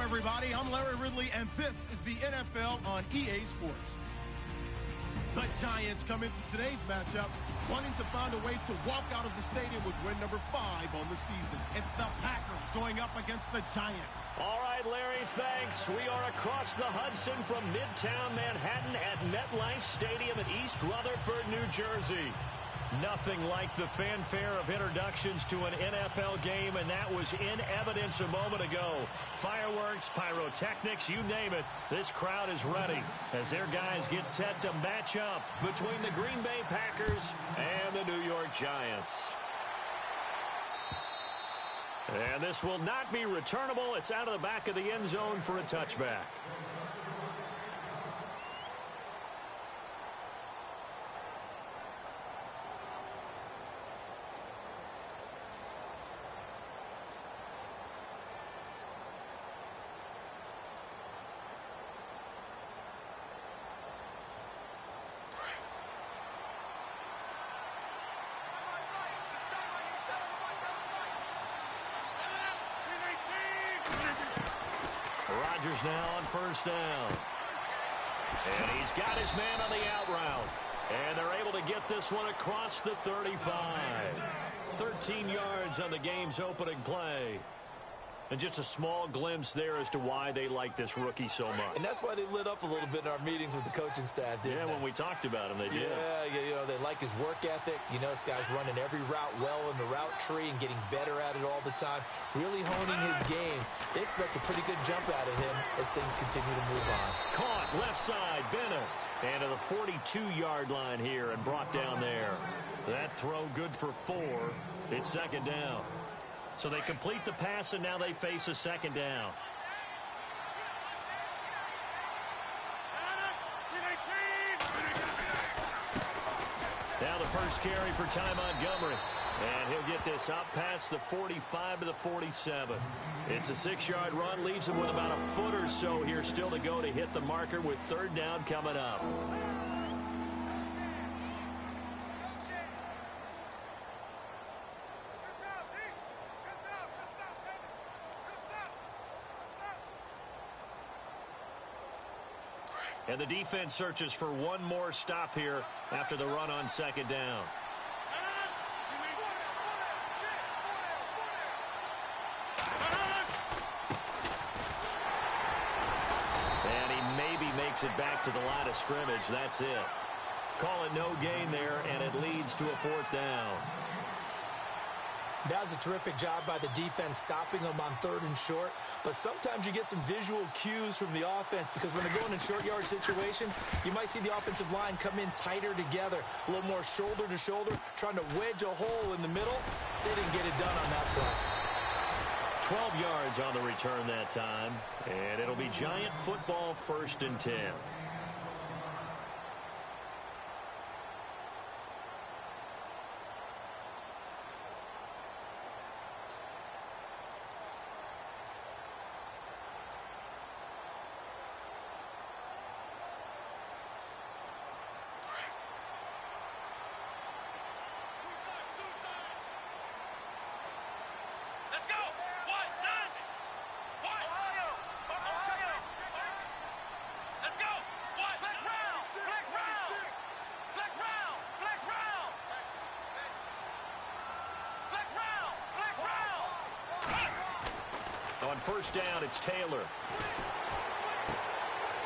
everybody? I'm Larry Ridley, and this is the NFL on EA Sports. The Giants come into today's matchup wanting to find a way to walk out of the stadium with win number 5 on the season. It's the Packers going up against the Giants. All right, Larry, thanks. We are across the Hudson from Midtown Manhattan at MetLife Stadium in East Rutherford, New Jersey. Nothing like the fanfare of introductions to an NFL game, and that was in evidence a moment ago. Fireworks, pyrotechnics, you name it. This crowd is ready as their guys get set to match up between the Green Bay Packers and the New York Giants. And this will not be returnable. It's out of the back of the end zone for a touchback. Rodgers now on first down. And he's got his man on the out route. And they're able to get this one across the 35. 13 yards on the game's opening play. And just a small glimpse there as to why they like this rookie so much. And that's why they lit up a little bit in our meetings with the coaching staff, didn't they? When we talked about him, they did. Yeah, you know, they like his work ethic. You know, this guy's running every route well in the route tree and getting better at it all the time. Really honing his game. They expect a pretty good jump out of him as things continue to move on. Caught left side, Bennett. And to the 42-yard line here and brought down there. That throw good for 4. It's second down. So they complete the pass, and now they face a second down. Now the first carry for Ty Montgomery. And he'll get this up past the 45 to the 47. It's a 6-yard run, leaves him with about a foot or so here still to go to hit the marker with third down coming up. And the defense searches for one more stop here after the run on second down. And he maybe makes it back to the line of scrimmage. That's it. Call it no gain there, and it leads to a fourth down. That was a terrific job by the defense stopping them on third and short. But sometimes you get some visual cues from the offense because when they're going in short yard situations, you might see the offensive line come in tighter together, a little more shoulder to shoulder, trying to wedge a hole in the middle. They didn't get it done on that play. 12 yards on the return that time. And it'll be Giant football, 1st and 10. On first down, it's Taylor.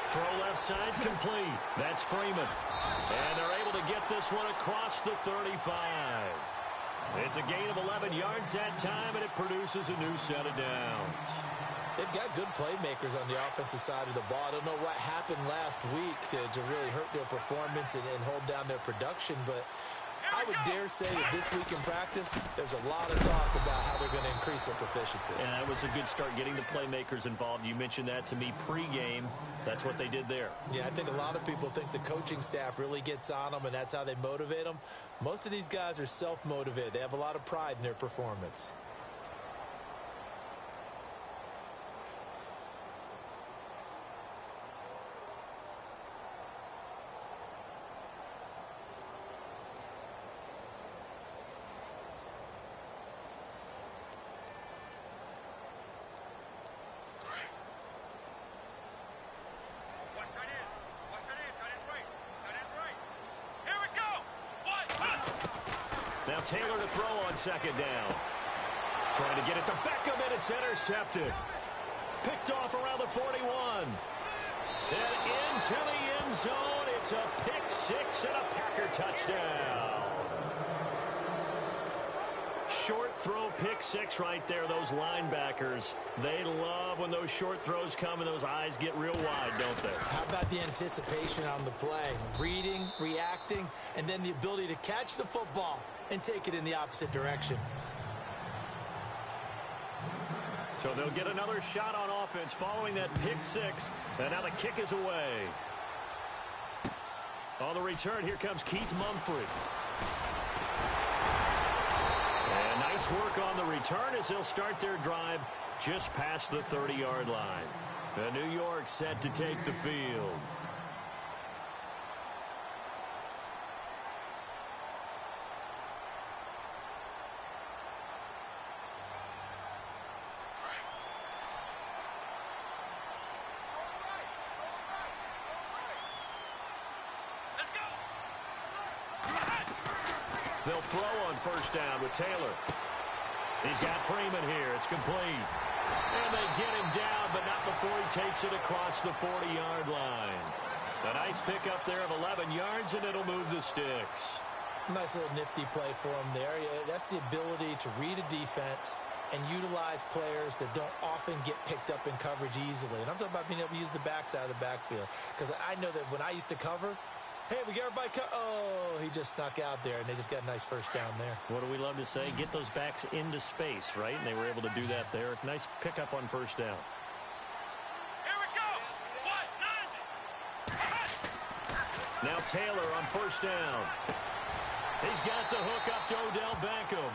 Throw left side, complete. That's Freeman. And they're able to get this one across the 35. It's a gain of 11 yards that time, and it produces a new set of downs. They've got good playmakers on the offensive side of the ball. I don't know what happened last week to really hurt their performance and hold down their production, but I would dare say that this week in practice, there's a lot of talk about how they're going to increase their proficiency. And that was a good start, getting the playmakers involved. You mentioned that to me pregame. That's what they did there. Yeah, I think a lot of people think the coaching staff really gets on them, and that's how they motivate them. Most of these guys are self-motivated. They have a lot of pride in their performance. Now Taylor to throw on second down. Trying to get it to Beckham, and it's intercepted. Picked off around the 41. And into the end zone. It's a pick six and a Packer touchdown. Short throw pick six right there. Those linebackers, they love when those short throws come and those eyes get real wide, don't they? How about the anticipation on the play? Reading, reacting, and then the ability to catch the football and take it in the opposite direction. So they'll get another shot on offense following that pick six. And now the kick is away. On the return, here comes Keith Mumphrey. And nice work on the return as they'll start their drive just past the 30-yard line. The New York set to take the field. They'll throw on first down with Taylor. He's got Freeman here. It's complete. And they get him down, but not before he takes it across the 40-yard line. A nice pickup there of 11 yards, and it'll move the sticks. Nice little nifty play for him there. That's the ability to read a defense and utilize players that don't often get picked up in coverage easily. And I'm talking about being able to use the backside of the backfield. Because I know that when I used to cover, hey, we got everybody oh, he just snuck out there, and they just got a nice first down there. What do we love to say? Get those backs into space, right? And they were able to do that there. Nice pickup on first down. Here we go. Now Taylor on first down. He's got the hook up to Odell Beckham.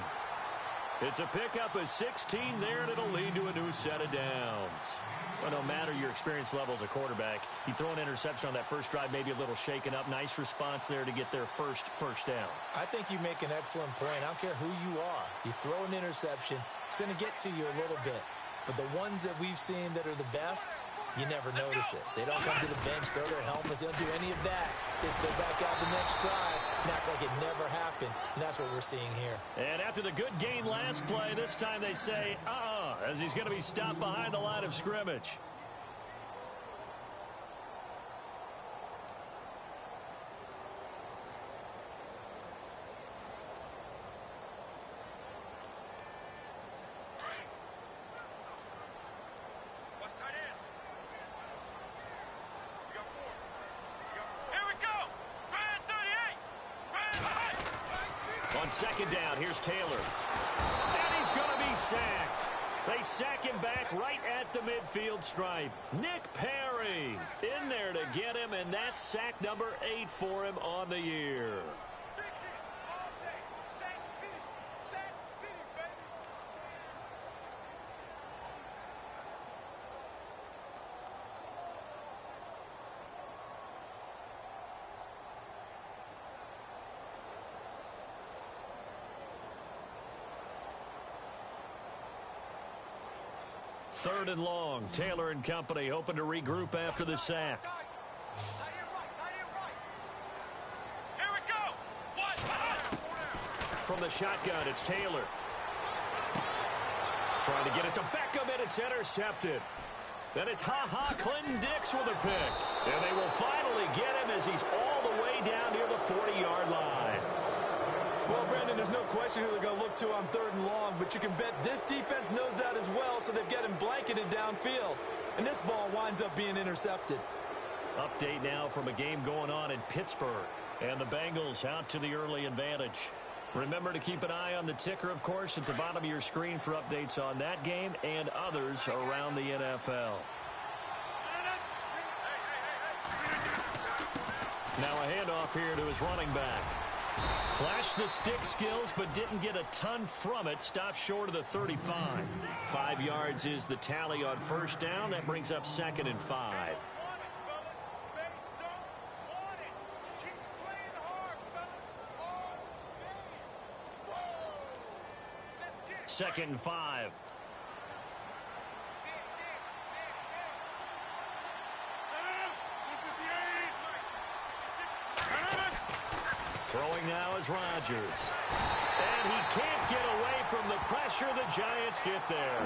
It's a pickup of 16 there, and it'll lead to a new set of downs. Well, no matter your experience level as a quarterback, you throw an interception on that first drive, maybe a little shaken up. Nice response there to get their first down. I think you make an excellent point. I don't care who you are. You throw an interception, it's going to get to you a little bit. But the ones that we've seen that are the best, you never notice it. They don't come to the bench, throw their helmets. They don't do any of that. Just go back out the next drive and act like it never happened. And that's what we're seeing here. And after the good gain last play, this time they say, as he's going to be stopped behind the line of scrimmage. On second down, here's Taylor. And he's going to be sacked. They sack him back right at the midfield stripe. Nick Perry in there to get him, and that's sack number 8 for him on the year. Third and long. Taylor and company hoping to regroup after the sack. Here we go. From the shotgun, it's Taylor. Trying to get it to Beckham, and it's intercepted. Then it's Clinton Dix with a pick. And they will finally get him as he's all the way down near the 40-yard line. Well, Brandon, there's no question who they're going to look to on third and long, but you can bet this defense knows that as well, so they've got him blanketed downfield. And this ball winds up being intercepted. Update now from a game going on in Pittsburgh. And the Bengals out to the early advantage. Remember to keep an eye on the ticker, of course, at the bottom of your screen for updates on that game and others around the NFL. Now a handoff here to his running back. Flashed the stick skills, but didn't get a ton from it. Stopped short of the 35. 5 yards is the tally on first down. That brings up 2nd and 5. Second and 5. Throwing now is Rodgers. And he can't get away from the pressure. The Giants get there.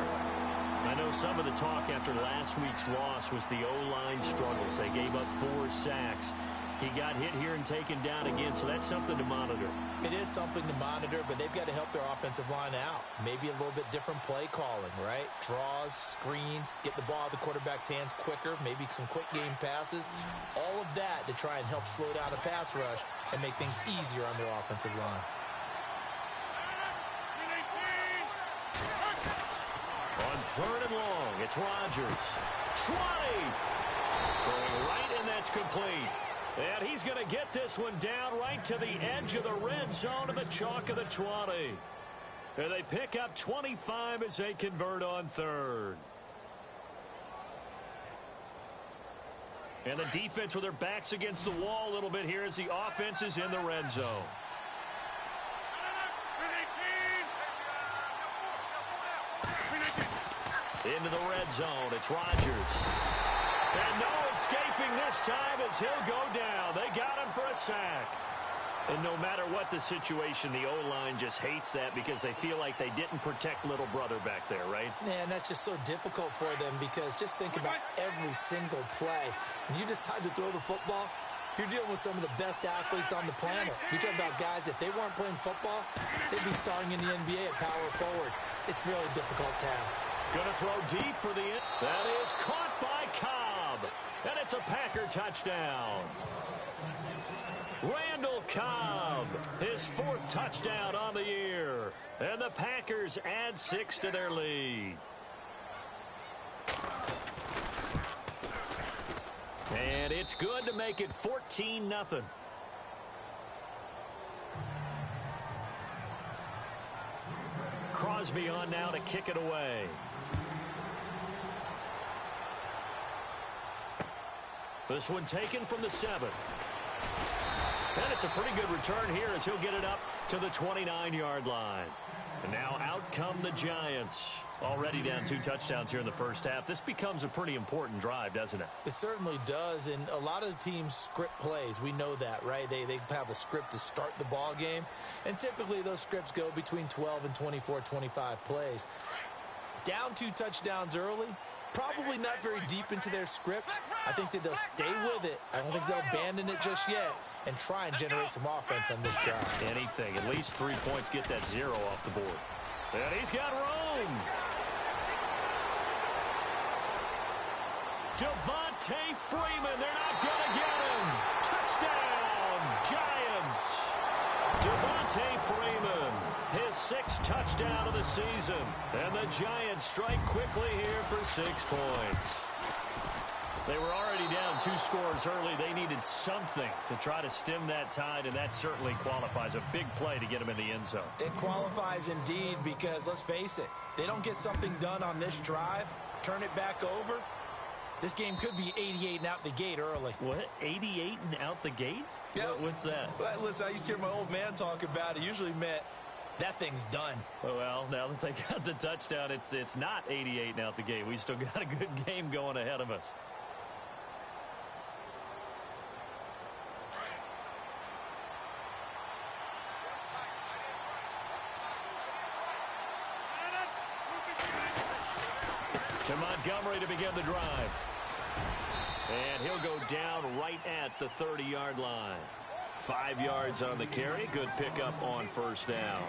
I know some of the talk after last week's loss was the O-line struggles. They gave up 4 sacks. He got hit here and taken down again, so that's something to monitor. It is something to monitor, but they've got to help their offensive line out. Maybe a little bit different play calling, right? Draws, screens, get the ball out of the quarterback's hands quicker, maybe some quick game passes. All of that to try and help slow down the pass rush and make things easier on their offensive line. On 3rd and long, it's Rodgers. 20! Throwing right, and that's complete. And he's going to get this one down right to the edge of the red zone of the chalk of the 20. And they pick up 25 as they convert on 3rd. And the defense with their backs against the wall a little bit here as the offense is in the red zone. Into the red zone, it's Rodgers. And no escaping this time as he'll go down. They got him for a sack. And no matter what the situation, the O-line just hates that because they feel like they didn't protect little brother back there, right? Man, that's just so difficult for them because just think about every single play. When you decide to throw the football, you're dealing with some of the best athletes on the planet. You're talking about guys, if they weren't playing football, they'd be starring in the NBA at power forward. It's a really difficult task. Gonna throw deep for the end. That is caught by Cobb. And it's a Packer touchdown. Randall Cobb, his 4th touchdown on the year. And the Packers add 6 to their lead. And it's good to make it 14-0. Crosby on now to kick it away. This one taken from the 7. And it's a pretty good return here as he'll get it up to the 29-yard line. And now out come the Giants. Already down 2 touchdowns here in the first half. This becomes a pretty important drive, doesn't it? It certainly does, and a lot of the teams script plays. We know that, right? They have a script to start the ball game, and typically those scripts go between 12 and 24, 25 plays. Down 2 touchdowns early, probably not very deep into their script. I think that they'll stay with it. I don't think they'll abandon it just yet and try and generate some offense on this drive. Anything. At least 3 points, get that 0 off the board. And he's got room. Devontae Freeman. They're not going to get him. Touchdown, Giants. Devontae Freeman, his 6th touchdown of the season. And the Giants strike quickly here for 6 points. They were already down 2 scores early. They needed something to try to stem that tide, and that certainly qualifies. A big play to get them in the end zone. It qualifies indeed because, let's face it, they don't get something done on this drive, turn it back over, this game could be 88 and out the gate early. What? 88 and out the gate? Yeah. What's that? Well, listen, I used to hear my old man talk about it. Usually meant that thing's done. Well, now that they got the touchdown, it's not 88 and out the gate. We still got a good game going ahead of us. To Montgomery to begin the drive. And he'll go down right at the 30-yard line. 5 yards on the carry. Good pickup on first down.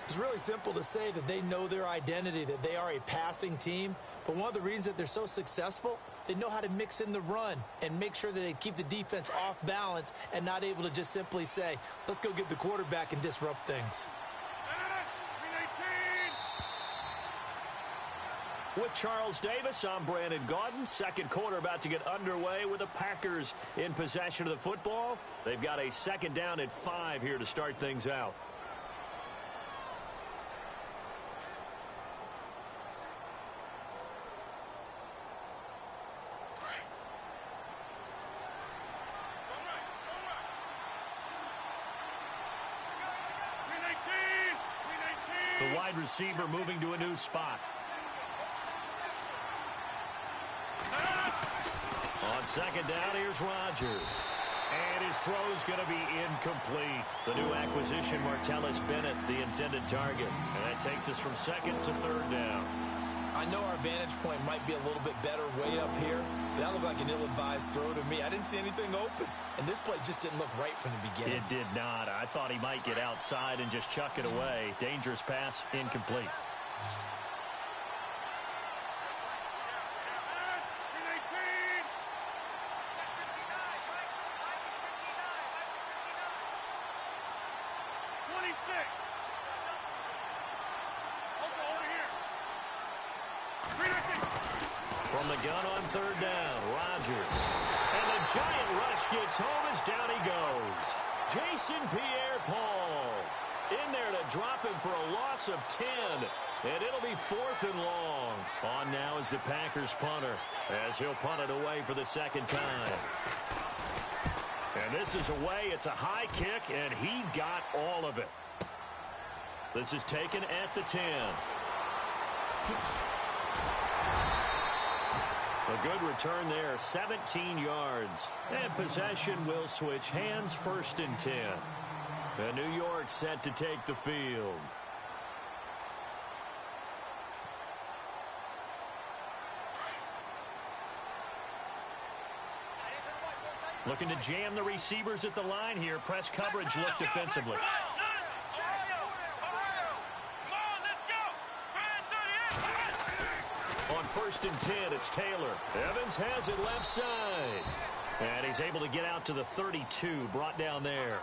It's really simple to say that they know their identity, that they are a passing team. But one of the reasons that they're so successful, they know how to mix in the run and make sure that they keep the defense off balance and not able to just simply say, let's go get the quarterback and disrupt things. With Charles Davis, I'm Brandon Gaudin. Second quarter about to get underway with the Packers in possession of the football. They've got a 2nd down and 5 here to start things out. The wide receiver moving to a new spot. On 2nd down, here's Rodgers. And his throw's going to be incomplete. The new acquisition, Martellus Bennett, the intended target. And that takes us from second to third down. I know our vantage point might be a little bit better way up here, but that looked like an ill-advised throw to me. I didn't see anything open, and this play just didn't look right from the beginning. It did not. I thought he might get outside and just chuck it away. Dangerous pass, incomplete. From the gun on third down, Rodgers. And the giant rush gets home as down he goes. Jason Pierre-Paul in there to drop him for a loss of 10. And it'll be 4th and long. On now is the Packers punter as he'll punt it away for the second time. And this is away. It's a high kick, and he got all of it. This is taken at the 10. A good return there, 17 yards. And possession will switch hands, 1st and 10. And New York set to take the field. Looking to jam the receivers at the line here. Press coverage look defensively. On 1st and 10, it's Taylor. Evans has it left side. And he's able to get out to the 32, brought down there.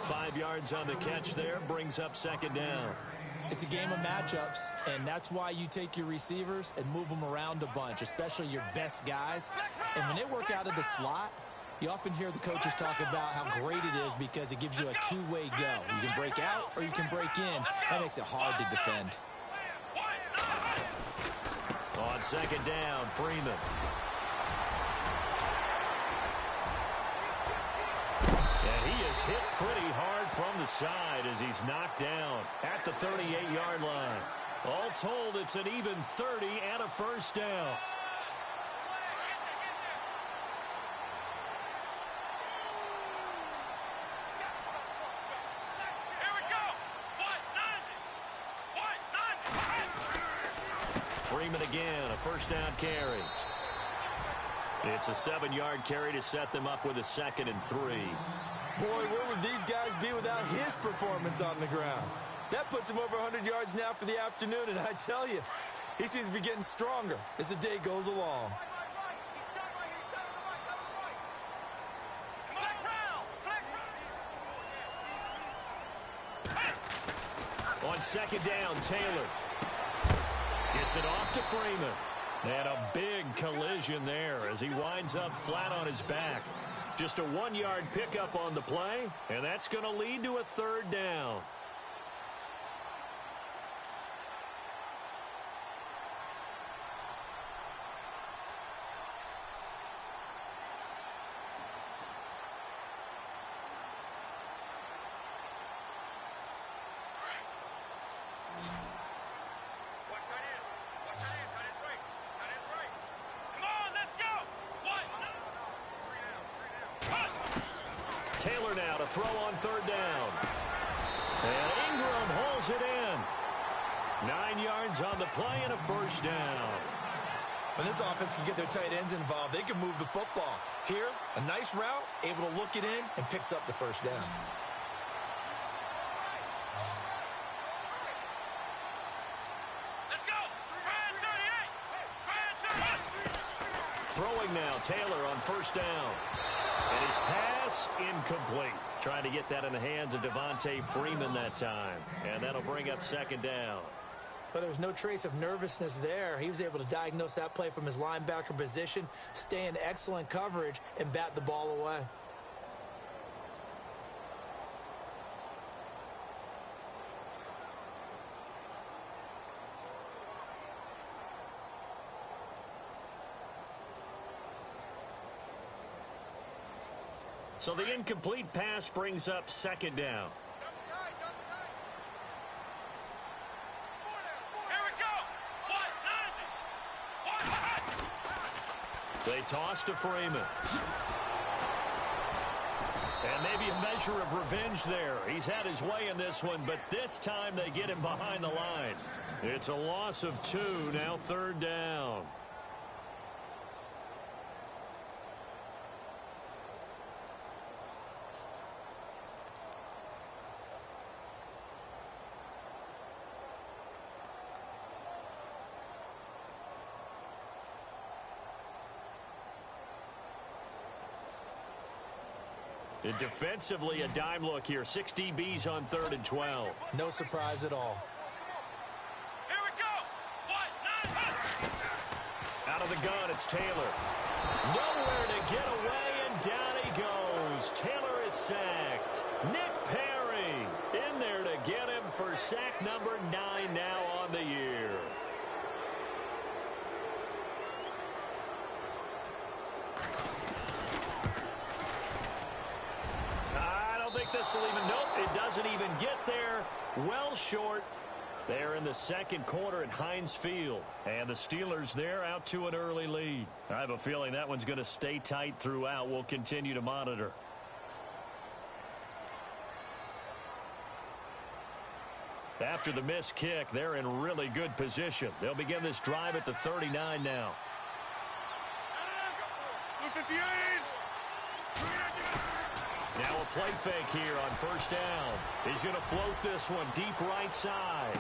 5 yards on the catch there, brings up second down. It's a game of matchups, and that's why you take your receivers and move them around a bunch, especially your best guys. And when they work out of the slot, you often hear the coaches talk about how great it is because it gives you a two-way go. You can break out or you can break in. That makes it hard to defend. On second down, Freeman. And he is hit pretty hard from the side as he's knocked down at the 38-yard line. All told, it's an even 30 and a 1st down. Freeman again, a 1st down carry. It's a 7-yard carry to set them up with a 2nd and 3. Boy, where would these guys be without his performance on the ground? That puts him over 100 yards now for the afternoon, and I tell you, he seems to be getting stronger as the day goes along. On second down, Taylor. Gets it off to Freeman. And a big collision there as he winds up flat on his back. Just a 1-yard pickup on the play, and that's going to lead to a 3rd down. Taylor now to throw on 3rd down. And Ingram holds it in. 9 yards on the play and a 1st down. When this offense can get their tight ends involved, they can move the football. Here, a nice route, able to look it in, and picks up the 1st down. Let's go! Throwing now, Taylor on 1st down. And his pass incomplete. Trying to get that in the hands of Devontae Freeman that time. And that'll bring up 2nd down. But there was no trace of nervousness there. He was able to diagnose that play from his linebacker position, stay in excellent coverage, and bat the ball away. So the incomplete pass brings up 2nd down. They toss to Freeman. And maybe a measure of revenge there. He's had his way in this one, but this time they get him behind the line. It's a loss of 2, now 3rd down. And defensively, a dime look here. 6 DBs on 3rd and 12. No surprise at all. Here we go. 1, 9, Out of the gun, it's Taylor. Nowhere to get away, and down he goes. Taylor is sacked. Nick Perry in there to get him for sack number 9 now on the year. This will even, nope, it doesn't even get there. Well short. They're in the 2nd quarter at Heinz Field. And the Steelers there out to an early lead. I have a feeling that one's going to stay tight throughout. We'll continue to monitor. After the missed kick, they're in really good position. They'll begin this drive at the 39 now. 58. Now a play fake here on 1st down. He's going to float this one deep right side.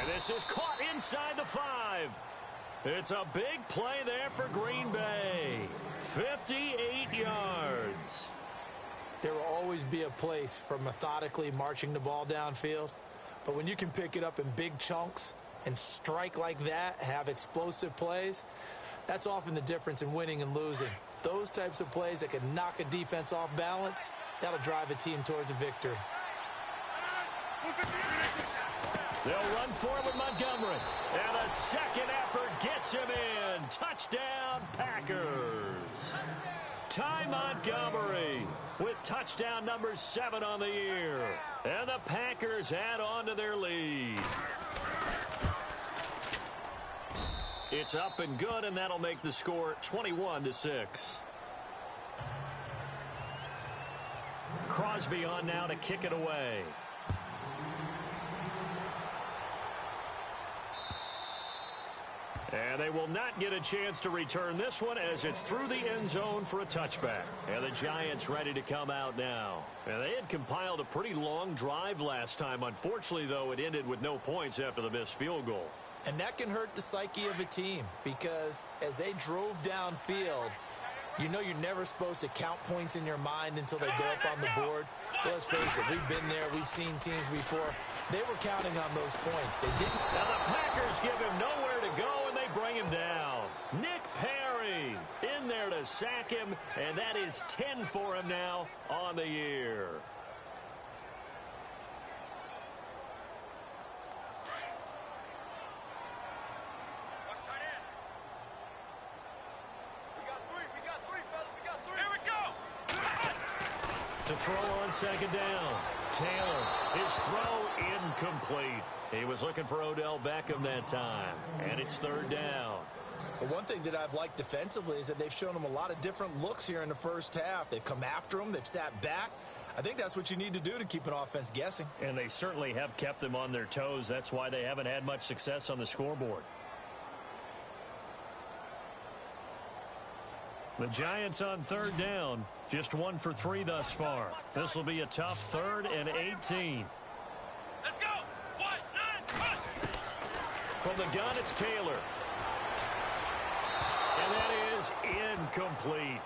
And this is caught inside the 5. It's a big play there for Green Bay. 58 yards. There will always be a place for methodically marching the ball downfield. But when you can pick it up in big chunks and strike like that, have explosive plays, that's often the difference in winning and losing. Those types of plays that can knock a defense off balance, that'll drive a team towards a victory. They'll run for it with Montgomery. And a second effort gets him in. Touchdown, Packers. Ty Montgomery with touchdown number 7 on the year. And the Packers add on to their lead. It's up and good, and that'll make the score 21-6. Crosby on now to kick it away. And they will not get a chance to return this one as it's through the end zone for a touchback. And the Giants ready to come out now. And they had compiled a pretty long drive last time. Unfortunately, though, it ended with no points after the missed field goal. And that can hurt the psyche of a team because as they drove downfield, you know you're never supposed to count points in your mind until they go up on the board. But let's face it, we've been there. We've seen teams before. They were counting on those points. They didn't. Now the Packers give him nowhere to go, and they bring him down. Nick Perry in there to sack him, and that is 10 for him now on the year. To throw on 2nd down. Taylor, his throw incomplete. He was looking for Odell Beckham that time. And it's 3rd down. But one thing that I've liked defensively is that they've shown him a lot of different looks here in the first half. They've come after him. They've sat back. I think that's what you need to do to keep an offense guessing. And they certainly have kept them on their toes. That's why they haven't had much success on the scoreboard. The Giants on 3rd down. Just 1 for 3 thus far. This will be a tough 3rd and 18. Let's go. 1, 9, 1. From the gun, it's Taylor. And that is incomplete.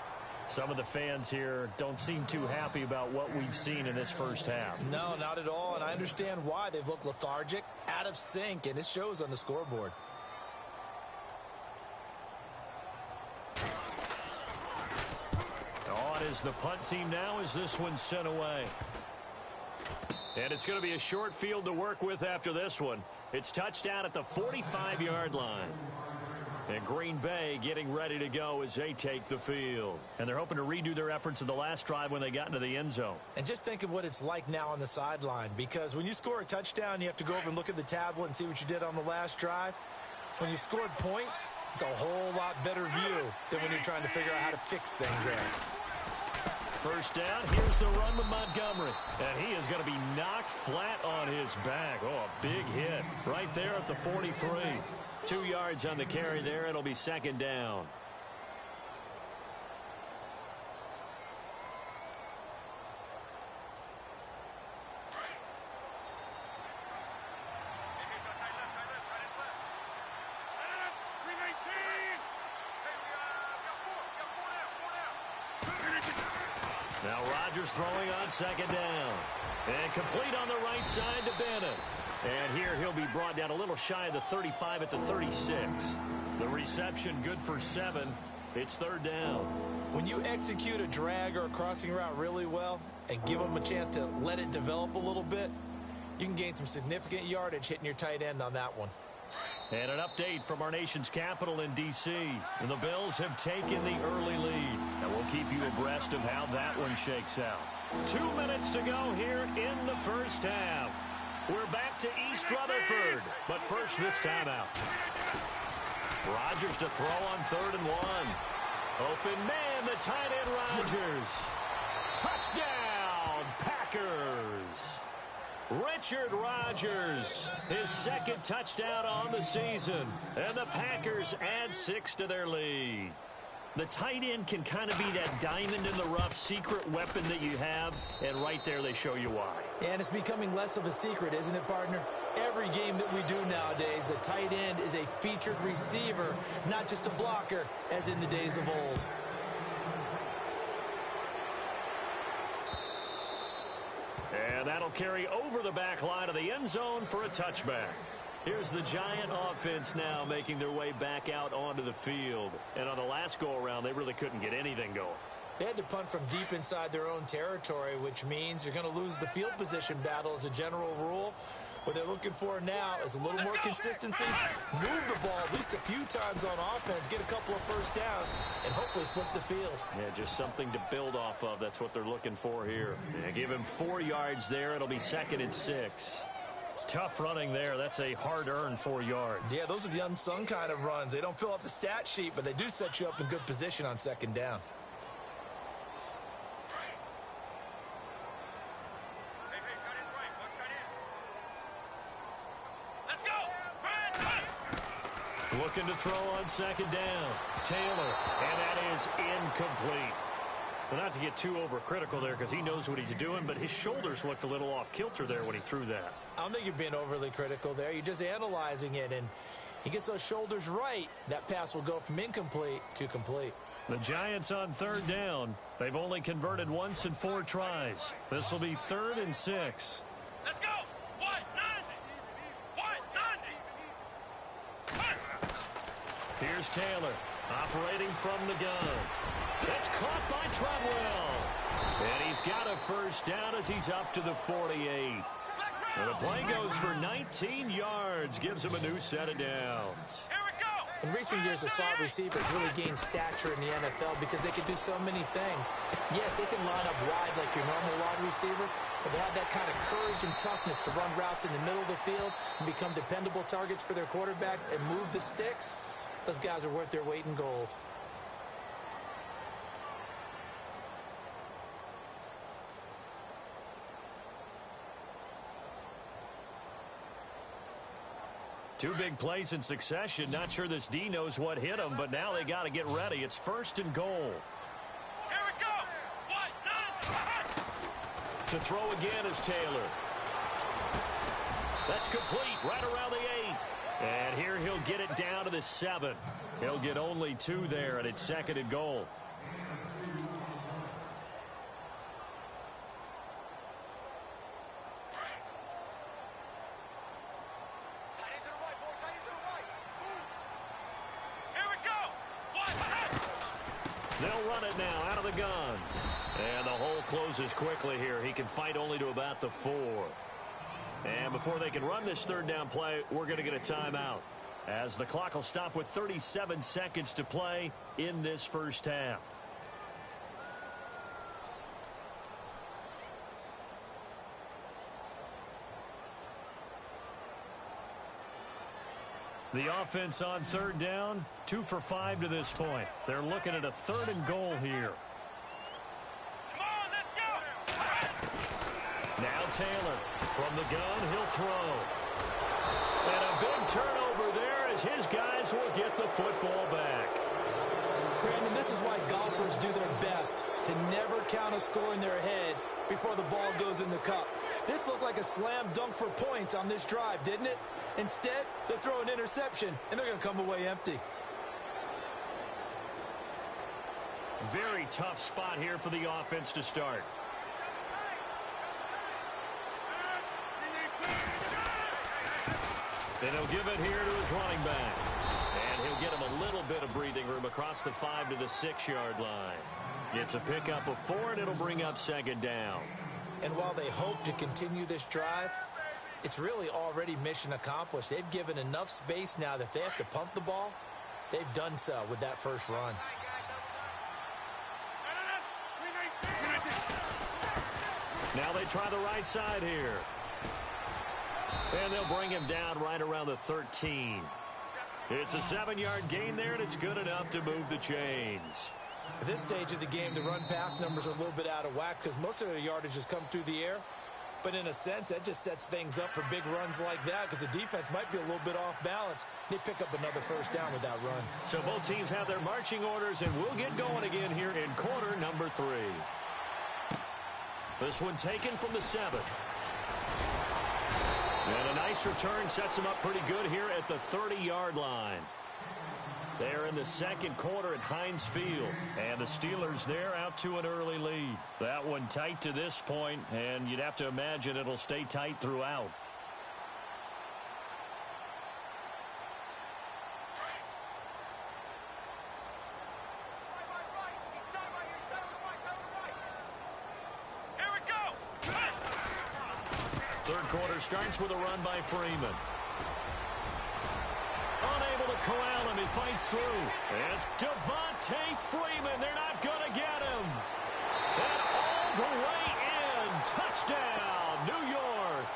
Some of the fans here don't seem too happy about what we've seen in this first half. No, not at all. And I understand why. They've looked lethargic, out of sync, and it shows on the scoreboard. Is the punt team now as this one's sent away. And it's going to be a short field to work with after this one. It's touchdown at the 45-yard line. And Green Bay getting ready to go as they take the field. And they're hoping to redo their efforts in the last drive when they got into the end zone. And just think of what it's like now on the sideline, because when you score a touchdown, you have to go over and look at the tablet and see what you did on the last drive. When you scored points, it's a whole lot better view than when you're trying to figure out how to fix things there. first down. Here's the run with Montgomery. And he is going to be knocked flat on his back. Oh, a big hit right there at the 43. 2 yards on the carry there. It'll be second down. Now Rodgers throwing on second down. And complete on the right side to Bennett. And here he'll be brought down a little shy of the 35 at the 36. The reception good for 7. It's third down. When you execute a drag or a crossing route really well and give them a chance to let it develop a little bit, you can gain some significant yardage hitting your tight end on that one. And an update from our nation's capital in D.C. And the Bills have taken the early lead. And we'll keep you abreast of how that one shakes out. 2 minutes to go here in the first half. We're back to East Rutherford. But first, this timeout. Rodgers to throw on 3rd and 1. Open man, the tight end Rodgers. Touchdown, Packers. Richard Rodgers, his second touchdown on the season. And the Packers add 6 to their lead. The tight end can kind of be that diamond in the rough secret weapon that you have. And right there they show you why. And it's becoming less of a secret, isn't it, partner? Every game that we do nowadays, the tight end is a featured receiver, not just a blocker, as in the days of old. And that'll carry over the back line of the end zone for a touchback. Here's the Giant offense now making their way back out onto the field. And on the last go-around, they really couldn't get anything going. They had to punt from deep inside their own territory, which means you're going to lose the field position battle as a general rule. What they're looking for now is a little more consistency, move the ball at least a few times on offense, get a couple of first downs, and hopefully flip the field. Yeah, just something to build off of. That's what they're looking for here. Yeah, give him 4 yards there. It'll be 2nd and 6. Tough running there. That's a hard-earned 4 yards. Yeah, those are the unsung kind of runs. They don't fill up the stat sheet, but they do set you up in good position on 2nd down. Looking to throw on 2nd down. Taylor, and that is incomplete. Well, not to get too overcritical there because he knows what he's doing, but his shoulders looked a little off kilter there when he threw that. I don't think you're being overly critical there. You're just analyzing it, and he gets those shoulders right. That pass will go from incomplete to complete. The Giants on 3rd down. They've only converted once in 4 tries. This will be 3rd and 6. Let's go. 190. 190. Here's Taylor operating from the gun. It's caught by Treadwell. And he's got a first down as he's up to the 48. And the play goes for 19 yards. Gives him a new set of downs. Here we go. In recent years, the slot receivers really gained stature in the NFL because they can do so many things. Yes, they can line up wide like your normal wide receiver, but they have that kind of courage and toughness to run routes in the middle of the field and become dependable targets for their quarterbacks and move the sticks. Those guys are worth their weight in gold. Two big plays in succession. Not sure this D knows what hit him, but now they got to get ready. It's 1st and goal. Here we go. 190. To throw again is Taylor. That's complete right around the 8. And here he'll get it down to the 7. He'll get only 2 there, and it's 2nd and goal. Here we go. They'll run it now out of the gun. And the hole closes quickly here. He can fight only to about the 4. And before they can run this 3rd down play, we're going to get a timeout, as the clock will stop with 37 seconds to play in this first half. The offense on 3rd down, 2 for 5 to this point. They're looking at a 3rd and goal here. Come on. Now Taylor from the gun, he'll throw. And a big turnover there as his guys will get the football back. Brandon, this is why golfers do their best to never count a score in their head before the ball goes in the cup. This looked like a slam dunk for points on this drive, didn't it? Instead, they throw an interception, and they're going to come away empty. Very tough spot here for the offense to start. And he'll give it here to his running back. And he'll get him a little bit of breathing room across the 5 to the 6-yard line. It's a pickup of 4, and it'll bring up second down. And while they hope to continue this drive, it's really already mission accomplished. They've given enough space now that if they have to pump the ball, they've done so with that first run. Now they try the right side here. And they'll bring him down right around the 13. It's a 7-yard gain there, and it's good enough to move the chains. At this stage of the game, the run-pass numbers are a little bit out of whack because most of their yardage has come through the air. But in a sense, that just sets things up for big runs like that because the defense might be a little bit off balance. They pick up another first down with that run. So both teams have their marching orders, and we'll get going again here in quarter number 3. This one taken from the 7. And a nice return sets them up pretty good here at the 30-yard line. They're in the second quarter at Heinz Field. And the Steelers there out to an early lead. That one tight to this point, and you'd have to imagine it'll stay tight throughout. Third quarter starts with a run by Freeman. Unable to corral him. He fights through. It's Devontae Freeman. They're not going to get him. And all the way in. Touchdown, New York.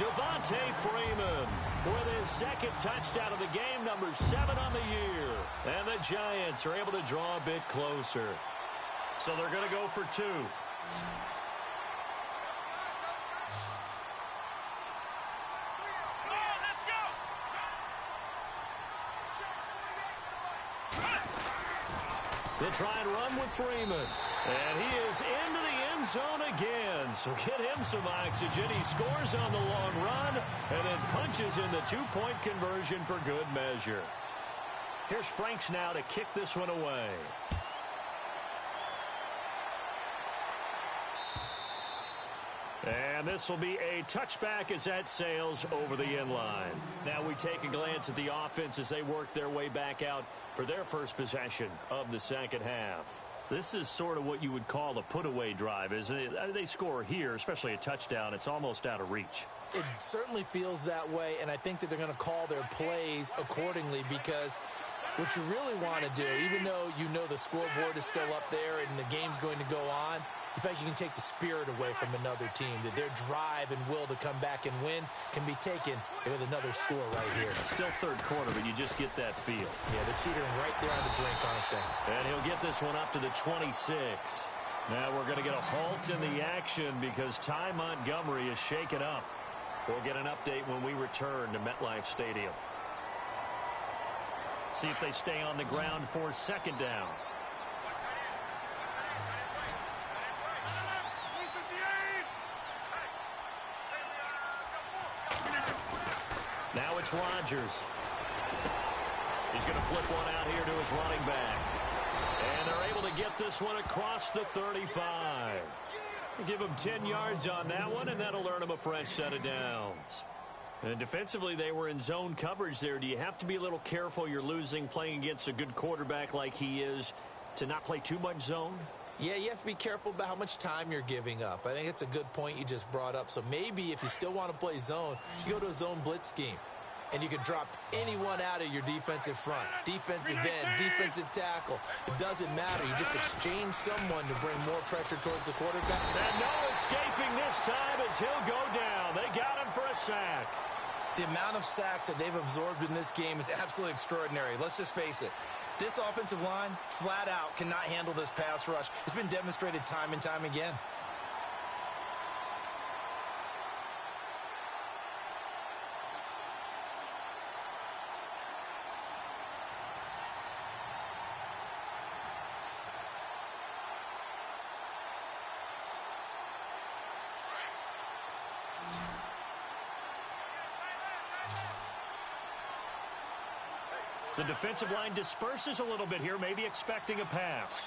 Devontae Freeman with his second touchdown of the game, number 7 on the year. And the Giants are able to draw a bit closer. So they're going to go for 2. They'll try and run with Freeman. And he is into the end zone again. So get him some oxygen. He scores on the long run and then punches in the 2-point conversion for good measure. Here's Franks now to kick this one away. And this will be a touchback as that sails over the end line. Now we take a glance at the offense as they work their way back out for their first possession of the second half. This is sort of what you would call a put-away drive, isn't it? They score here, especially a touchdown. It's almost out of reach. It certainly feels that way, and I think that they're going to call their plays accordingly because what you really want to do, even though you know the scoreboard is still up there and the game's going to go on, in fact, you can take the spirit away from another team, that their drive and will to come back and win can be taken with another score right here. Still third quarter, but you just get that feel. Yeah, they're teetering right there on the brink, aren't they? And he'll get this one up to the 26. Now we're going to get a halt in the action because Ty Montgomery is shaken up. We'll get an update when we return to MetLife Stadium. See if they stay on the ground for second down. Now it's Rodgers. He's going to flip one out here to his running back. And they're able to get this one across the 35. Give him 10 yards on that one, and that'll earn him a fresh set of downs. And defensively, they were in zone coverage there. Do you have to be a little careful? You're losing playing against a good quarterback like he is to not play too much zone? Yeah, you have to be careful about how much time you're giving up. I think it's a good point you just brought up. So maybe if you still want to play zone, you go to a zone blitz scheme. And you can drop anyone out of your defensive front. Defensive end, defensive tackle. It doesn't matter. You just exchange someone to bring more pressure towards the quarterback. And no escaping this time as he'll go down. They got him for a sack. The amount of sacks that they've absorbed in this game is absolutely extraordinary. Let's just face it. This offensive line, flat out, cannot handle this pass rush. It's been demonstrated time and time again. The defensive line disperses a little bit here, maybe expecting a pass.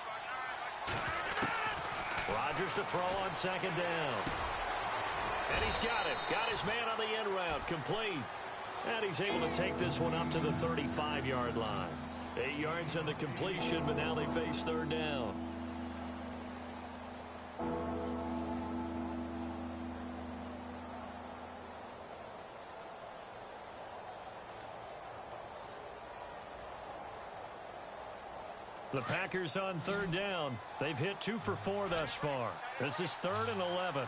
Rodgers to throw on second down. And he's got it. Got his man on the end route. Complete. And he's able to take this one up to the 35-yard line. 8 yards on the completion, but now they face third down. The Packers on third down. They've hit 2 for 4 thus far. This is 3rd and 11.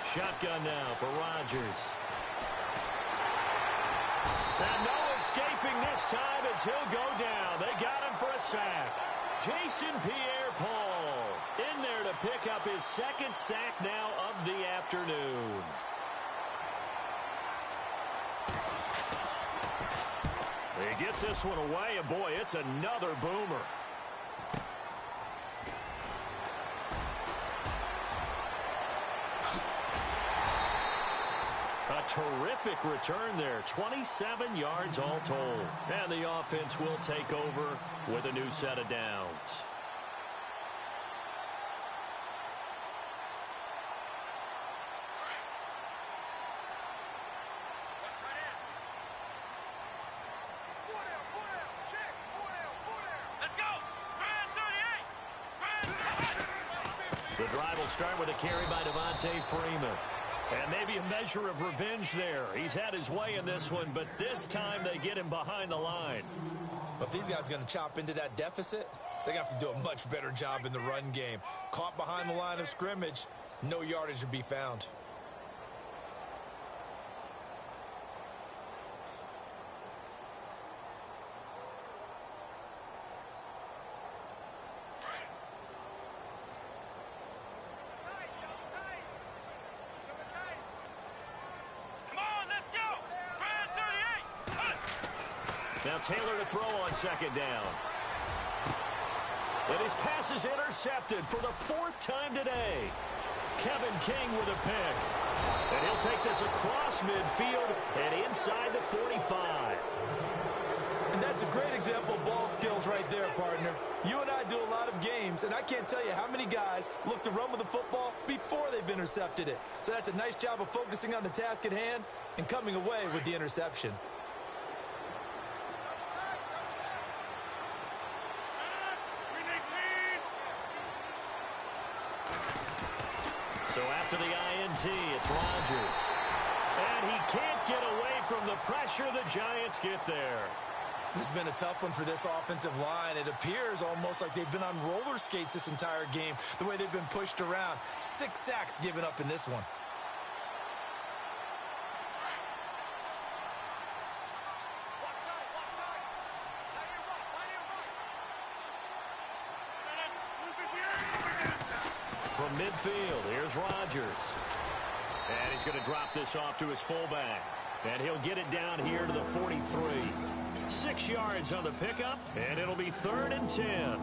Shotgun now for Rodgers. And no escaping this time as he'll go down. They got him for a sack. Jason Pierre-Paul in there to pick up his 2nd sack now of the afternoon. He gets this one away, and boy, it's another boomer. A terrific return there. 27 yards all told. And the offense will take over with a new set of downs. The drive will start with a carry by Devontae Freeman. And maybe a measure of revenge there. He's had his way in this one, but this time they get him behind the line. But these guys are going to chop into that deficit. They're going to have to do a much better job in the run game. Caught behind the line of scrimmage, no yardage to be found. Now Taylor to throw on second down. And his pass is intercepted for the 4th time today. Kevin King with a pick. And he'll take this across midfield and inside the 45. And that's a great example of ball skills right there, partner. You and I do a lot of games, and I can't tell you how many guys look to run with the football before they've intercepted it. So that's a nice job of focusing on the task at hand and coming away with the interception. So after the INT, it's Rodgers. And he can't get away from the pressure. The Giants get there. This has been a tough one for this offensive line. It appears almost like they've been on roller skates this entire game, the way they've been pushed around. 6 sacks given up in this one. From midfield, here's Rodgers. And he's going to drop this off to his fullback. And he'll get it down here to the 43. 6 yards on the pickup, and it'll be 3rd and 10.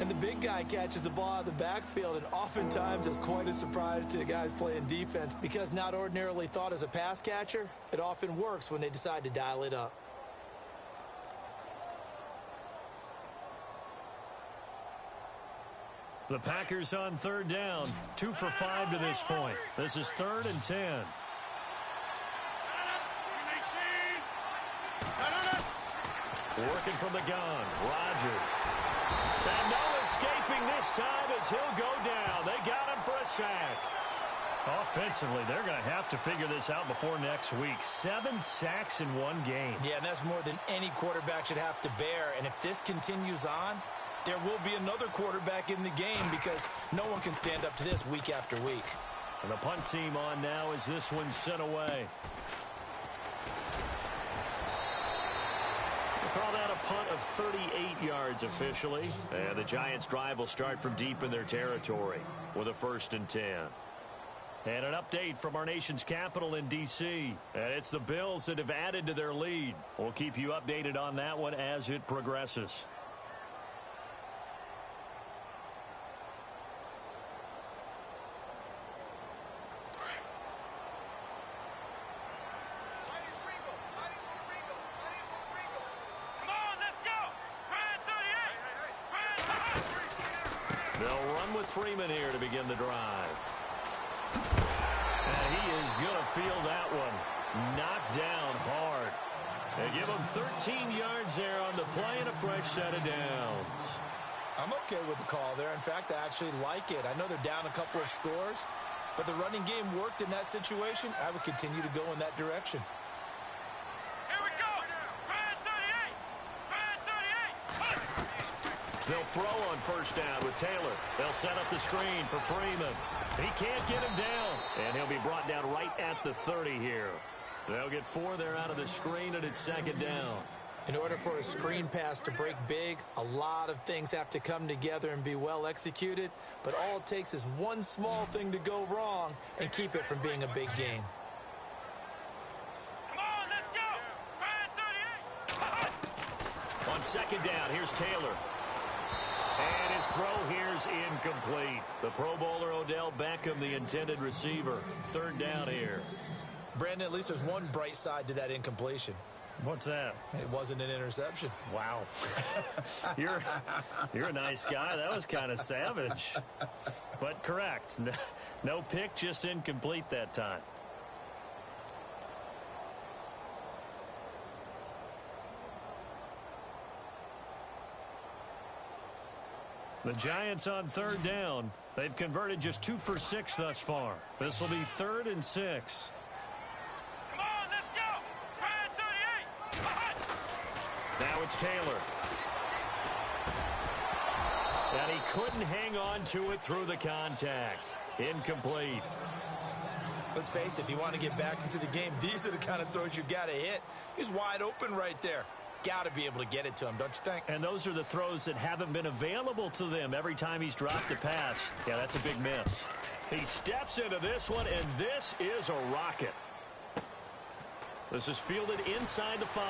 And the big guy catches the ball out of the backfield, and oftentimes it's quite a surprise to the guys playing defense because not ordinarily thought as a pass catcher, it often works when they decide to dial it up. The Packers on third down, 2 for 5 to this point. This is 3rd and 10. Working from the gun, Rodgers. And no escaping this time as he'll go down. They got him for a sack. Offensively, they're going to have to figure this out before next week. 7 sacks in one game. Yeah, and that's more than any quarterback should have to bear. And if this continues on, there will be another quarterback in the game because no one can stand up to this week after week. And the punt team on now as this one's sent away. We'll call that a punt of 38 yards officially. And the Giants' drive will start from deep in their territory with a 1st and 10. And an update from our nation's capital in D.C. And it's the Bills that have added to their lead. We'll keep you updated on that one as it progresses. They'll run with Freeman here to begin the drive. And he is going to feel that one. Knocked down hard. They give him 13 yards there on the play and a fresh set of downs. I'm okay with the call there. In fact, I actually like it. I know they're down a couple of scores, but the running game worked in that situation. I would continue to go in that direction. Here we go. Ryan 38. Ryan 38. They'll throw on first down with Taylor. They'll set up the screen for Freeman. He can't get him down, and he'll be brought down right at the 30 here. They'll get 4 there out of the screen, and it's second down. In order for a screen pass to break big, a lot of things have to come together and be well executed, but all it takes is one small thing to go wrong and keep it from being a big game. Come on, let's go. Ryan 38. On second down, here's Taylor. And his throw here's incomplete. The Pro Bowler Odell Beckham, the intended receiver. Third down here. Brandon, at least there's one bright side to that incompletion. What's that? It wasn't an interception. Wow. You're a nice guy. That was kind of savage. But correct. No pick, just incomplete that time. The Giants on third down. They've converted just 2 for 6 thus far. This will be 3rd and 6. Come on, let's go. Ryan 38. Now it's Taylor. And he couldn't hang on to it through the contact. Incomplete. Let's face it, if you want to get back into the game, these are the kind of throws you got to hit. He's wide open right there. Got to be able to get it to him, don't you think? And those are the throws that haven't been available to them every time he's dropped a pass. Yeah, that's a big miss. He steps into this one, and this is a rocket. This is fielded inside the 5.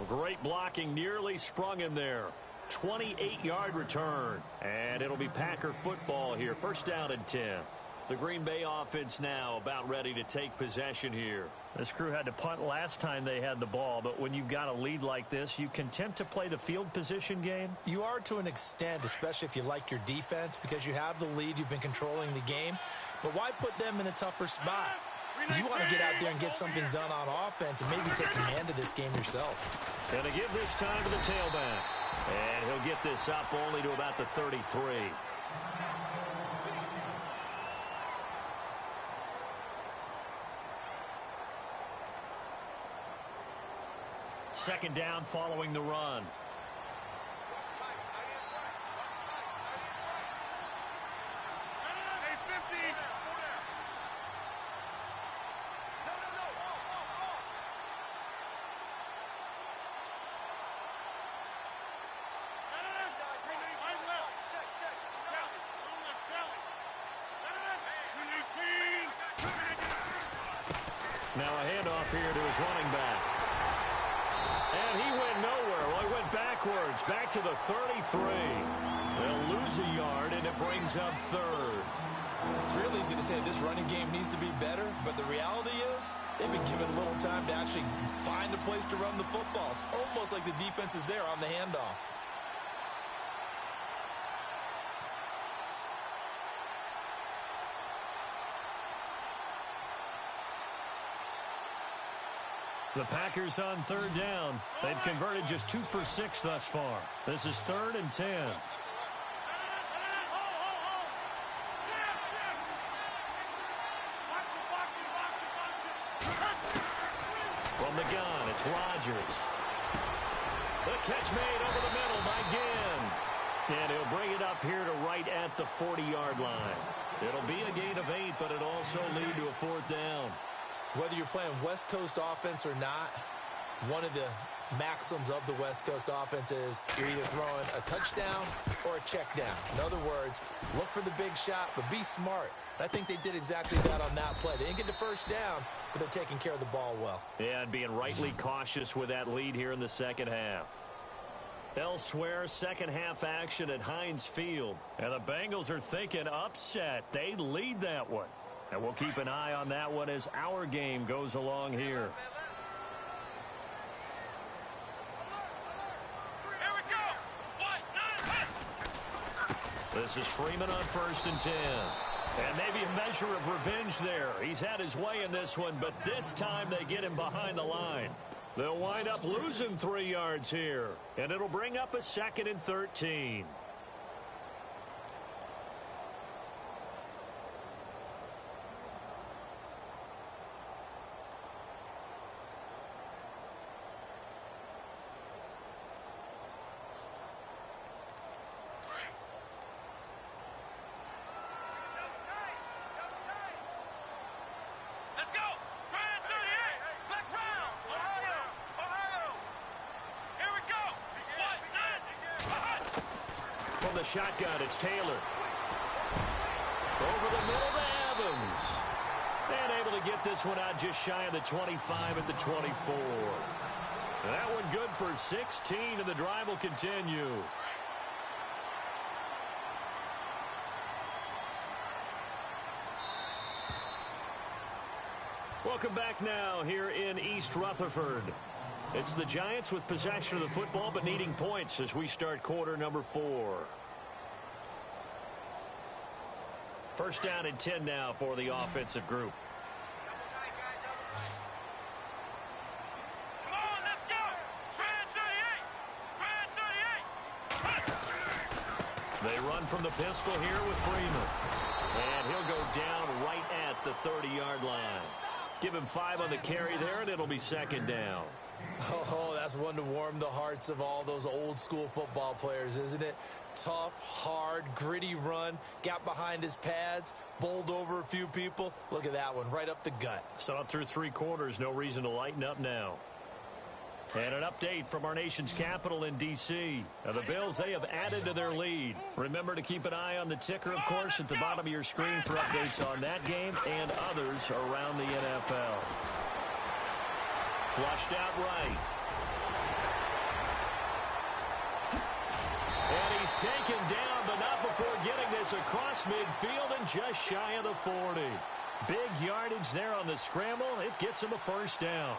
Great blocking, nearly sprung him there. 28-yard return. And it'll be Packer football here. First down and 10. The Green Bay offense now about ready to take possession here. This crew had to punt last time they had the ball, but when you've got a lead like this, you content to play the field position game? You are to an extent, especially if you like your defense, because you have the lead, you've been controlling the game. But why put them in a tougher spot? You want to get out there and get something done on offense and maybe take command of this game yourself. Going to give this time to the tailback. And he'll get this up only to about the 33. Second down following the run. Now a handoff here to his running back. And he went nowhere. Well, he went backwards, back to the 33. They'll lose a yard, and it brings up 3rd. It's real easy to say this running game needs to be better, but the reality is they've been given little time to actually find a place to run the football. It's almost like the defense is there on the handoff. The Packers on third down. They've converted just 2 for 6 thus far. This is 3rd and 10. From the gun, it's Rodgers. The catch made over the middle by Ginn. And he'll bring it up here to right at the 40-yard line. It'll be a gain of 8, but it'll also lead to a 4th down. Whether you're playing West Coast offense or not, one of the maxims of the West Coast offense is you're either throwing a touchdown or a check down. In other words, look for the big shot, but be smart. And I think they did exactly that on that play. They didn't get the first down, but they're taking care of the ball well. Yeah, and being rightly cautious with that lead here in the second half. Elsewhere, second half action at Heinz Field. And the Bengals are thinking upset. They lead that one. And we'll keep an eye on that one as our game goes along here. This is Freeman on 1st and 10. And maybe a measure of revenge there. He's had his way in this one, but this time they get him behind the line. They'll wind up losing 3 yards here, and it'll bring up a 2nd and 13. From the shotgun, it's Taylor. Over the middle to Evans. And able to get this one out just shy of the 25 at the 24. That one good for 16, and the drive will continue. Welcome back now here in East Rutherford. It's the Giants with possession of the football but needing points as we start quarter number 4. First down and 10 now for the offensive group. Come on, let's go! Try 38! They run from the pistol here with Freeman. And he'll go down right at the 30-yard line. Give him 5 on the carry there, and it'll be 2nd down. Oh, that's one to warm the hearts of all those old-school football players, isn't it? Tough, hard, gritty run, got behind his pads, bowled over a few people. Look at that one, right up the gut. Saw it through 3 quarters, no reason to lighten up now. And an update from our nation's capital in D.C. Now, the Bills, they have added to their lead. Remember to keep an eye on the ticker, of course, at the bottom of your screen for updates on that game and others around the NFL. Flushed out right. And he's taken down, but not before getting this across midfield and just shy of the 40. Big yardage there on the scramble. It gets him a 1st down.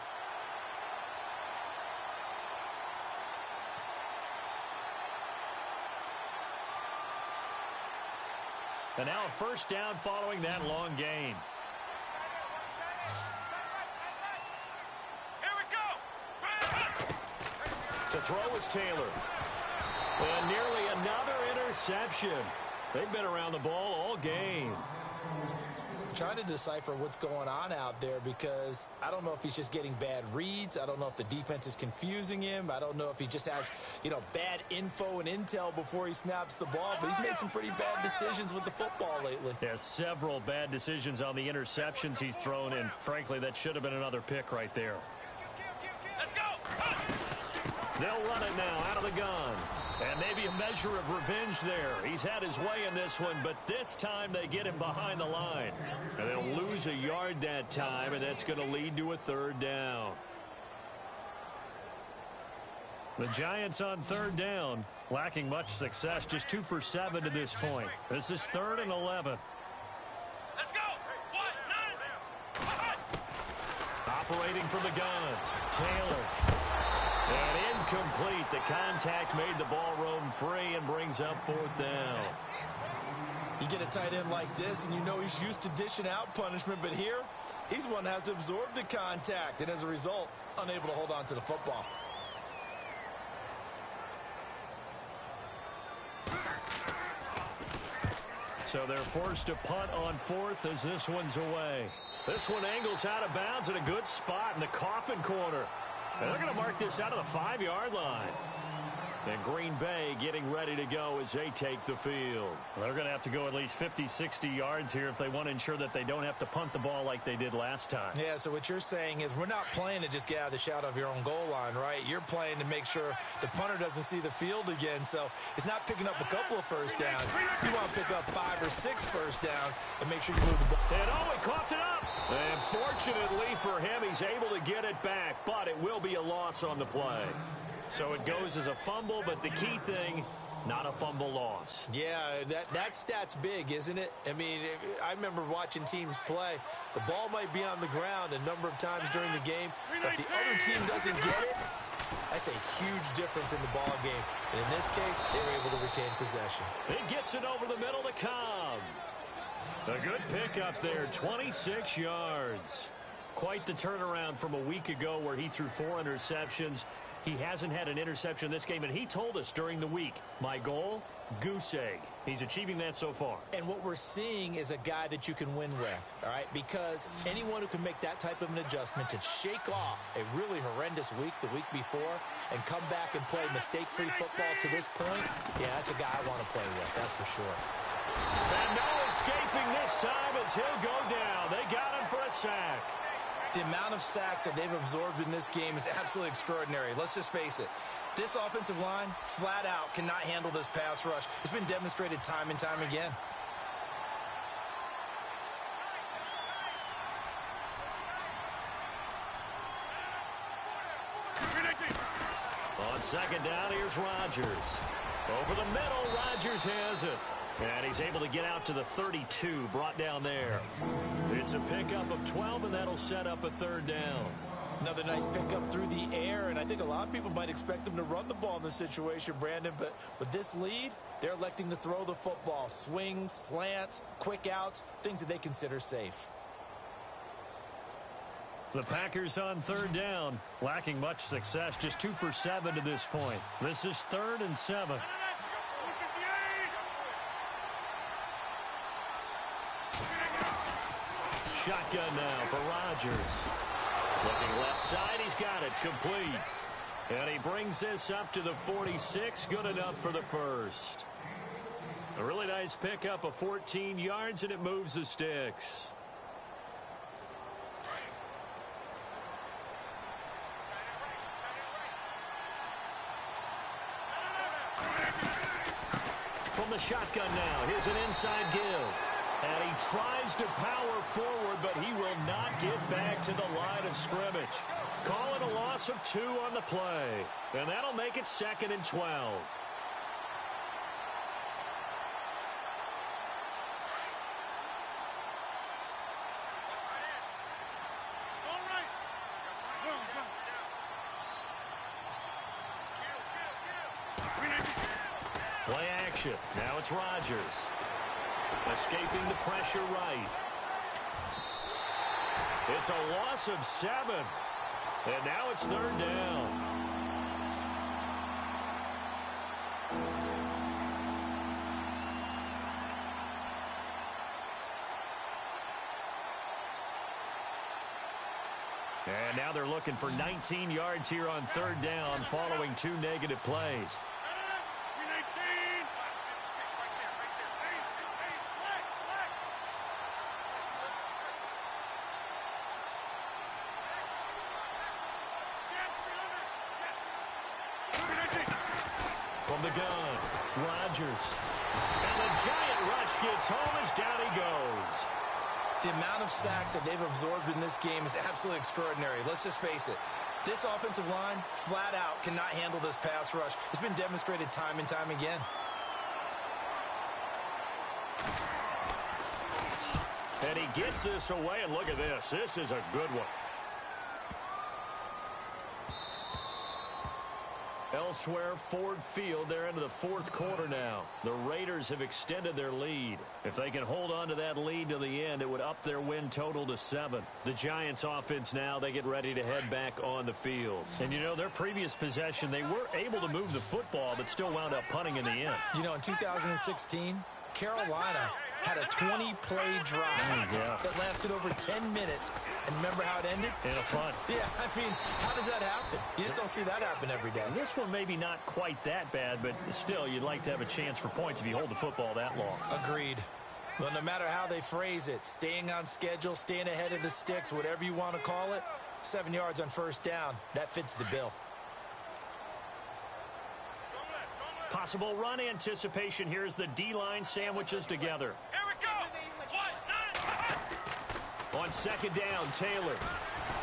And now a 1st down following that long gain. The throw is Taylor. And nearly another interception. They've been around the ball all game. Trying to decipher what's going on out there because I don't know if he's just getting bad reads. I don't know if the defense is confusing him. I don't know if he just has, bad info and intel before he snaps the ball. But he's made some pretty bad decisions with the football lately. Yeah, several bad decisions on the interceptions he's thrown, and frankly, that should have been another pick right there. Let's go! They'll run it now out of the gun. And maybe a measure of revenge there. He's had his way in this one, but this time they get him behind the line. And they'll lose a yard that time, and that's going to lead to a 3rd down. The Giants on 3rd down, lacking much success, just 2 for 7 to this point. This is 3rd and 11. Let's go! 1, 9! Operating from the gun, Taylor. And incomplete. The contact made the ball roam free and brings up 4th down. You get a tight end like this, and you know he's used to dishing out punishment, but here, he's one that has to absorb the contact, and as a result, unable to hold on to the football. So they're forced to punt on 4th as this one's away. This one angles out of bounds at a good spot in the coffin corner. And they're going to mark this out of the 5-yard line. And Green Bay getting ready to go as they take the field. They're going to have to go at least 50, 60 yards here if they want to ensure that they don't have to punt the ball like they did last time. Yeah, so what you're saying is we're not playing to just get out of the shadow of your own goal line, right? You're playing to make sure the punter doesn't see the field again. So it's not picking up a couple of 1st downs. You want to pick up 5 or 6 1st downs and make sure you move the ball. And he coughed it up. And fortunately for him, he's able to get it back, but it will be a loss on the play. So it goes as a fumble, but the key thing, not a fumble loss. Yeah, that stat's big, isn't it? I mean, I remember watching teams play. The ball might be on the ground a number of times during the game, but if the other team doesn't get it, That's a huge difference in the ball game. And in this case, they were able to retain possession. He gets it over the middle to Cobb. A good pickup there, 26 yards. Quite the turnaround from a week ago where he threw 4 interceptions. He hasn't had an interception this game, and he told us during the week, my goal, goose egg. He's achieving that so far. And what we're seeing is a guy that you can win with, all right? Because anyone who can make that type of an adjustment to shake off a really horrendous week the week before and come back and play mistake-free football to this point, yeah, that's a guy I want to play with, that's for sure. And no escaping this time as he'll go down. They got him for a sack. The amount of sacks that they've absorbed in this game is absolutely extraordinary. Let's just face it. This offensive line, flat out, cannot handle this pass rush. It's been demonstrated time and time again. On second down, here's Rodgers. Over the middle, Rodgers has it. And he's able to get out to the 32, brought down there. It's a pickup of 12, and that'll set up a third down. Another nice pickup through the air, and I think a lot of people might expect them to run the ball in this situation, Brandon, but with this lead, they're electing to throw the football. Swings, slants, quick outs, things that they consider safe. The Packers on third down, lacking much success, just 2 for 7 to this point. This is 3rd and 7. Shotgun now for Rodgers. Looking left side, he's got it, complete. And he brings this up to the 46, good enough for the first. A really nice pickup of 14 yards, and it moves the sticks. From the shotgun now, here's an inside give. And he tries to power forward, but he will not get back to the line of scrimmage. Call it a loss of 2 on the play. And that'll make it 2nd and 12. Play action. Now it's Rodgers. Escaping the pressure right. It's a loss of 7. And now it's 3rd down. And now they're looking for 19 yards here on 3rd down following 2 negative plays. From the gun, Rodgers. And the giant rush gets home as down he goes. The amount of sacks that they've absorbed in this game is absolutely extraordinary. Let's just face it. This offensive line, flat out, cannot handle this pass rush. It's been demonstrated time and time again. And he gets this away, and look at this. This is a good one. Elsewhere, Ford Field, they're into the 4th quarter now. The Raiders have extended their lead. If they can hold on to that lead to the end, it would up their win total to 7. The Giants offense now, they get ready to head back on the field. And you know, their previous possession, they were able to move the football, but still wound up punting in the end. You know, in 2016, Carolina had a 20-play drive that lasted over 10 minutes. And remember how it ended? In a punt. Yeah, I mean, how does that happen? You just don't see that happen every day. And this one maybe not quite that bad, but still, you'd like to have a chance for points if you hold the football that long. Agreed. Well, no matter how they phrase it, staying on schedule, staying ahead of the sticks, whatever you want to call it, 7 yards on 1st down, that fits the bill. Possible run anticipation. Here's the D-line sandwiches together. Here we go. 1, 9. On 2nd down, Taylor.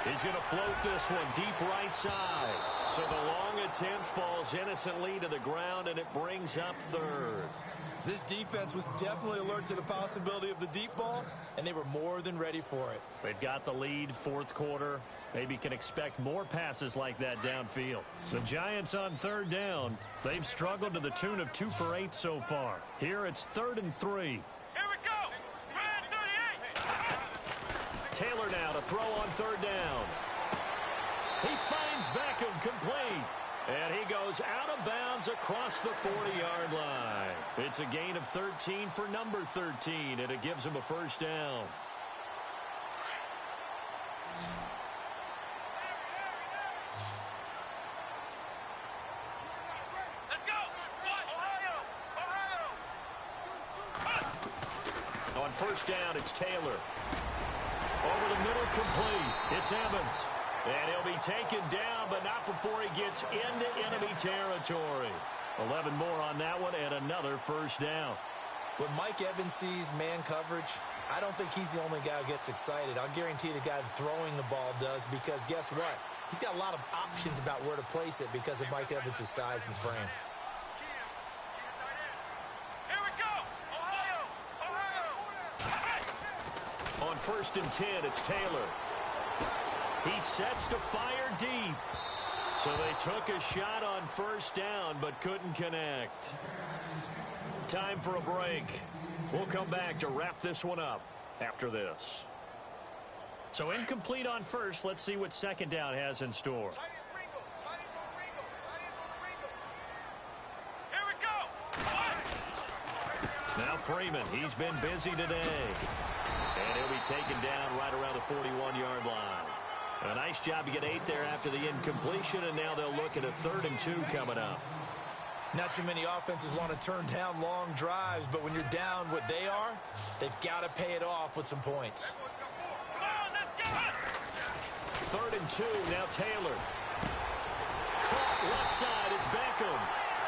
He's going to float this one deep right side. So the long attempt falls innocently to the ground, and it brings up 3rd. This defense was definitely alert to the possibility of the deep ball, and they were more than ready for it. They've got the lead, fourth quarter. Maybe can expect more passes like that downfield. The Giants on third down. They've struggled to the tune of 2 for 8 so far. Here it's 3rd and 3. Here we go. 38. Taylor now to throw on third down. He finds Beckham complete. And he goes out of bounds across the 40-yard line. It's a gain of 13 for number 13, and it gives him a first down. Let's go. Ohio. On first down, it's Taylor. Over the middle, complete. It's Evans. And he'll be taken down, but not before he gets into enemy territory. 11 more on that one, and another first down. When Mike Evans sees man coverage, I don't think he's the only guy who gets excited. I'll guarantee the guy throwing the ball does, because guess what? He's got a lot of options about where to place it because of Mike Evans' size and frame. Here we go. Ohio. On 1st and 10, it's Taylor. He sets to fire deep. So they took a shot on first down but couldn't connect. Time for a break. We'll come back to wrap this one up after this. So incomplete on first. Let's see what second down has in store. Here we go. Now Freeman, he's been busy today. And he'll be taken down right around the 41-yard line. A nice job to get 8 there after the incompletion, and now they'll look at a 3rd and 2 coming up. Not too many offenses want to turn down long drives, but when you're down what they are, they've got to pay it off with some points. Come on, let's go. 3rd and 2, now Taylor. Caught left side, it's Beckham.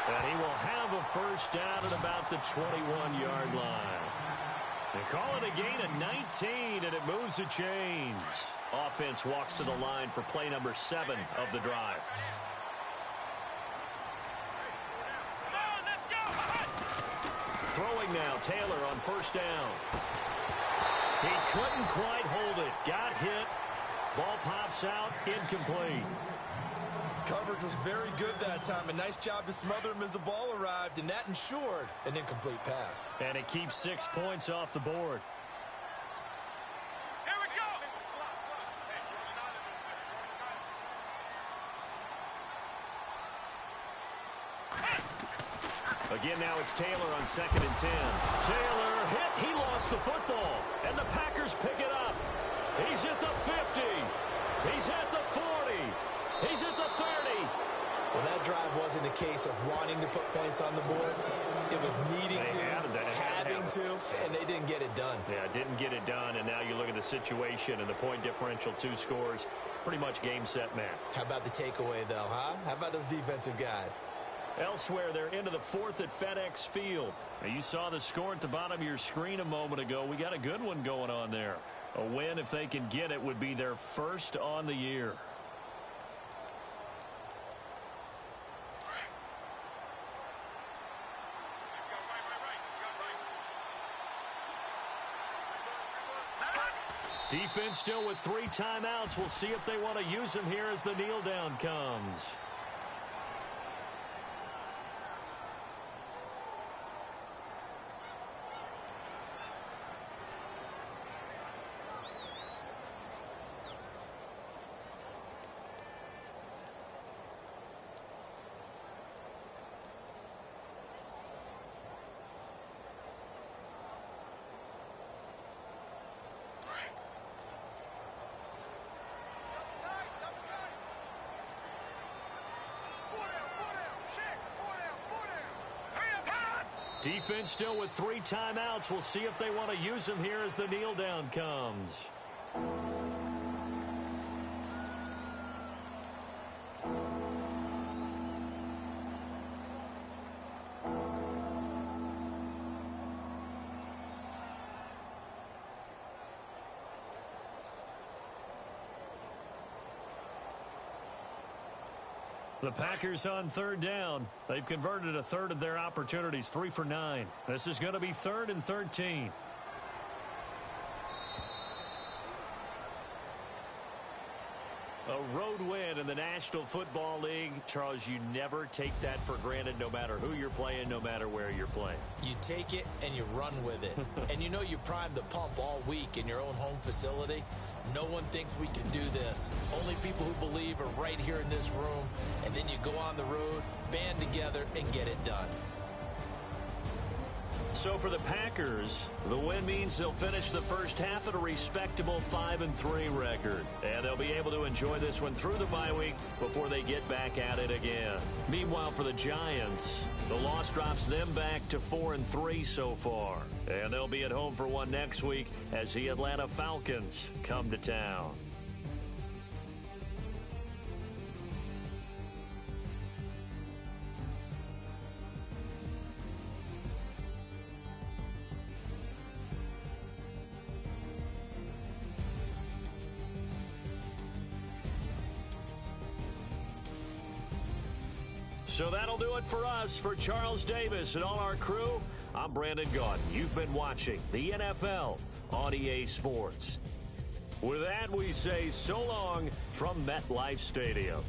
And he will have a first down at about the 21-yard line. They call it a gain of 19, and it moves the chains. Offense walks to the line for play number 7 of the drive. Come on, let's go. Throwing now, Taylor on first down. He couldn't quite hold it. Got hit. Ball pops out, incomplete. Coverage was very good that time. A nice job to smother him as the ball arrived, and that ensured an incomplete pass. And it keeps 6 points off the board. Here we go. Again, now it's Taylor on 2nd and 10. Taylor hit. He lost the football. And the Packers pick it up. He's at the 50. He's at the 40. He's at the 30. Well, that drive wasn't a case of wanting to put points on the board. It was needing to, having to, and they didn't get it done. Yeah, didn't get it done, and now you look at the situation and the point differential, 2 scores, pretty much game, set, match. How about the takeaway, though, huh? How about those defensive guys? Elsewhere, they're into the 4th at FedEx Field. Now, you saw the score at the bottom of your screen a moment ago. We got a good one going on there. A win, if they can get it, would be their first on the year. Defense still with 3 timeouts. We'll see if they want to use them here as the kneel down comes. Defense still with 3 timeouts. We'll see if they want to use them here as the kneel down comes. The Packers on third down. They've converted a third of their opportunities, 3 for 9. This is going to be 3rd and 13. A road win in the National Football League. Charles, you never take that for granted no matter who you're playing, no matter where you're playing. You take it and you run with it. And you know you primed the pump all week in your own home facility. No one thinks we can do this. Only people who believe are right here in this room. And then you go on the road, band together, and get it done. So for the Packers, the win means they'll finish the first half at a respectable 5-3 record. And they'll be able to enjoy this one through the bye week before they get back at it again. Meanwhile, for the Giants, the loss drops them back to 4-3 so far. And they'll be at home for one next week as the Atlanta Falcons come to town. So that'll do it for us. For Charles Davis and all our crew, I'm Brandon Gaudin. You've been watching the NFL on EA Sports. With that, we say so long from MetLife Stadium.